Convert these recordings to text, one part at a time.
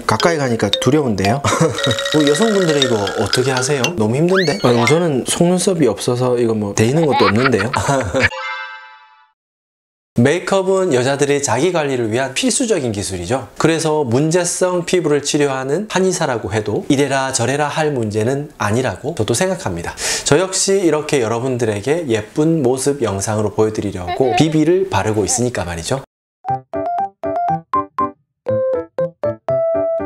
가까이 가니까 두려운데요? 여성분들은 이거 어떻게 하세요? 너무 힘든데? 저는 속눈썹이 없어서 이거 뭐 데이는 것도 없는데요? 메이크업은 여자들의 자기관리를 위한 필수적인 기술이죠. 그래서 문제성 피부를 치료하는 한의사라고 해도 이래라 저래라 할 문제는 아니라고 저도 생각합니다. 저 역시 이렇게 여러분들에게 예쁜 모습 영상으로 보여드리려고 비비를 바르고 있으니까 말이죠.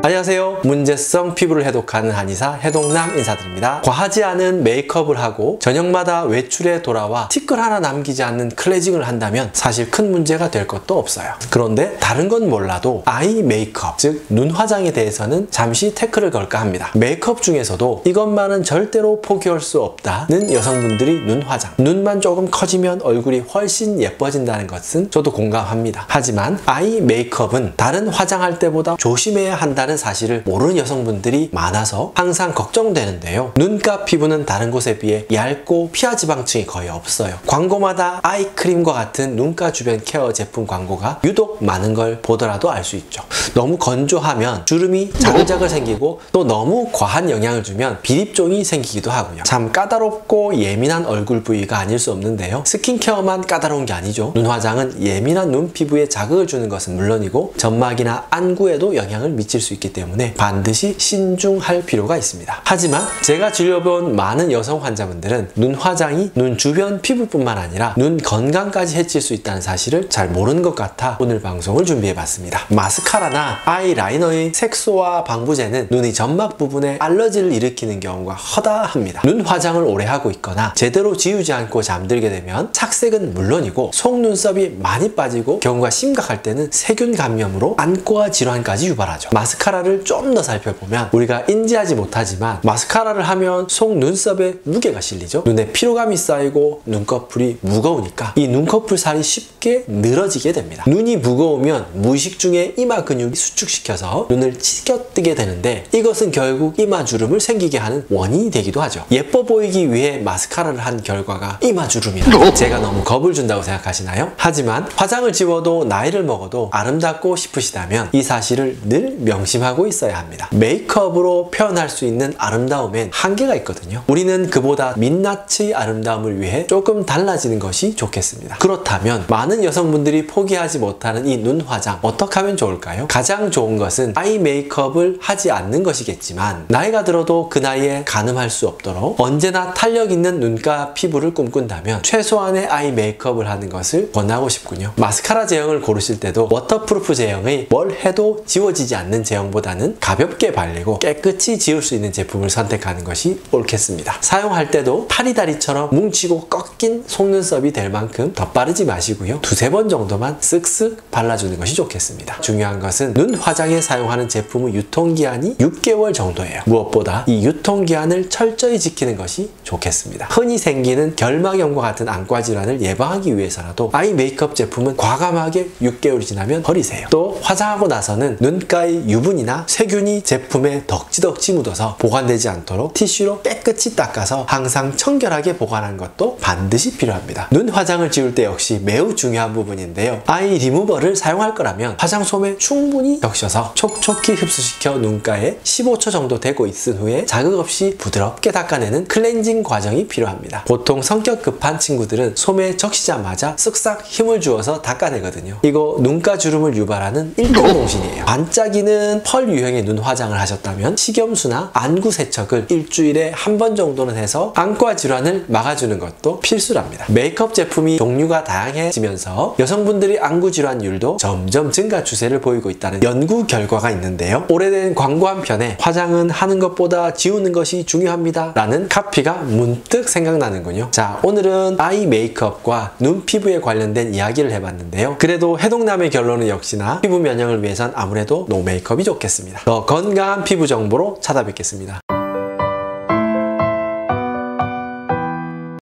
안녕하세요. 문제성 피부를 해독하는 한의사 해독남 인사드립니다. 과하지 않은 메이크업을 하고 저녁마다 외출에 돌아와 티끌 하나 남기지 않는 클렌징을 한다면 사실 큰 문제가 될 것도 없어요. 그런데 다른 건 몰라도 아이 메이크업, 즉 눈 화장에 대해서는 잠시 태클을 걸까 합니다. 메이크업 중에서도 이것만은 절대로 포기할 수 없다는 여성분들이 눈 화장. 눈만 조금 커지면 얼굴이 훨씬 예뻐진다는 것은 저도 공감합니다. 하지만 아이 메이크업은 다른 화장할 때보다 조심해야 한다는 사실을 모르는 여성분들이 많아서 항상 걱정되는데요. 눈가 피부는 다른 곳에 비해 얇고 피하 지방층이 거의 없어요. 광고마다 아이크림과 같은 눈가 주변 케어 제품 광고가 유독 많은 걸 보더라도 알 수 있죠. 너무 건조하면 주름이 자글자글 생기고 또 너무 과한 영향을 주면 비립종이 생기기도 하고요. 참 까다롭고 예민한 얼굴 부위가 아닐 수 없는데요. 스킨케어만 까다로운 게 아니죠. 눈 화장은 예민한 눈 피부에 자극을 주는 것은 물론이고 점막이나 안구에도 영향을 미칠 수 있기 때문에 반드시 신중할 필요가 있습니다. 하지만 제가 진료해본 많은 여성 환자분들은 눈 화장이 눈 주변 피부뿐만 아니라 눈 건강까지 해칠 수 있다는 사실을 잘 모르는 것 같아 오늘 방송을 준비해봤습니다. 마스카라나 아이라이너의 색소와 방부제는 눈의 점막 부분에 알러지를 일으키는 경우가 허다합니다. 눈 화장을 오래 하고 있거나 제대로 지우지 않고 잠들게 되면 착색은 물론이고 속눈썹이 많이 빠지고 경우가 심각할 때는 세균 감염으로 안과 질환까지 유발하죠. 마스카라를 좀 더 살펴보면 우리가 인지하지 못하지만 마스카라를 하면 속눈썹에 무게가 실리죠. 눈에 피로감이 쌓이고 눈꺼풀이 무거우니까 이 눈꺼풀 살이 쉽게 늘어지게 됩니다. 눈이 무거우면 무의식 중에 이마 근육이 수축시켜서 눈을 치켜뜨게 되는데 이것은 결국 이마주름을 생기게 하는 원인이 되기도 하죠. 예뻐 보이기 위해 마스카라를 한 결과가 이마주름이라 제가 너무 겁을 준다고 생각하시나요? 하지만 화장을 지워도 나이를 먹어도 아름답고 싶으시다면 이 사실을 늘 명심하고 있어야 합니다. 메이크업으로 표현할 수 있는 아름다움엔 한계가 있거든요. 우리는 그보다 민낯의 아름다움을 위해 조금 달라지는 것이 좋겠습니다. 그렇다면 많은 여성분들이 포기하지 못하는 이 눈 화장 어떻게 하면 좋을까요? 가장 좋은 것은 아이 메이크업을 하지 않는 것이겠지만 나이가 들어도 그 나이에 가늠할 수 없도록 언제나 탄력 있는 눈가 피부를 꿈꾼다면 최소한의 아이 메이크업을 하는 것을 권하고 싶군요. 마스카라 제형을 고르실 때도 워터프루프 제형의 뭘 해도 지워지지 않는 제형보다는 가볍게 발리고 깨끗이 지울 수 있는 제품을 선택하는 것이 옳겠습니다. 사용할 때도 파리다리처럼 뭉치고 꺾인 속눈썹이 될 만큼 덧바르지 마시고요. 두세 번 정도만 쓱쓱 발라주는 것이 좋겠습니다. 중요한 것은 눈 화장에 사용하는 제품의 유통기한이 6개월 정도예요. 무엇보다 이 유통기한을 철저히 지키는 것이 좋겠습니다. 흔히 생기는 결막염과 같은 안과 질환을 예방하기 위해서라도 아이 메이크업 제품은 과감하게 6개월이 지나면 버리세요. 또 화장하고 나서는 눈가의 유분이나 세균이 제품에 덕지덕지 묻어서 보관되지 않도록 티슈로 깨끗이 닦아서 항상 청결하게 보관하는 것도 반드시 필요합니다. 눈 화장을 지울 때 역시 매우 중요한 부분인데요. 아이 리무버를 사용할 거라면 화장솜에 충분히 적셔서 촉촉히 흡수시켜 눈가에 15초 정도 대고 있은 후에 자극 없이 부드럽게 닦아내는 클렌징 과정이 필요합니다. 보통 성격 급한 친구들은 솜에 적시자마자 쓱싹 힘을 주어서 닦아내거든요. 이거 눈가 주름을 유발하는 일등동신이에요. 반짝이는 펄 유형의 눈 화장을 하셨다면 식염수나 안구 세척을 일주일에 한 번 정도는 해서 안과 질환을 막아주는 것도 필수랍니다. 메이크업 제품이 종류가 다양해지면서 여성분들의 안구 질환율도 점점 증가 추세를 보이고 있다는 연구 결과가 있는데요. 오래된 광고 한 편에 화장은 하는 것보다 지우는 것이 중요합니다 라는 카피가 문득 생각나는군요. 자, 오늘은 아이 메이크업과 눈 피부에 관련된 이야기를 해봤는데요. 그래도 해독남의 결론은 역시나 피부 면역을 위해선 아무래도 노 메이크업이 좋겠습니다. 더 건강한 피부 정보로 찾아뵙겠습니다.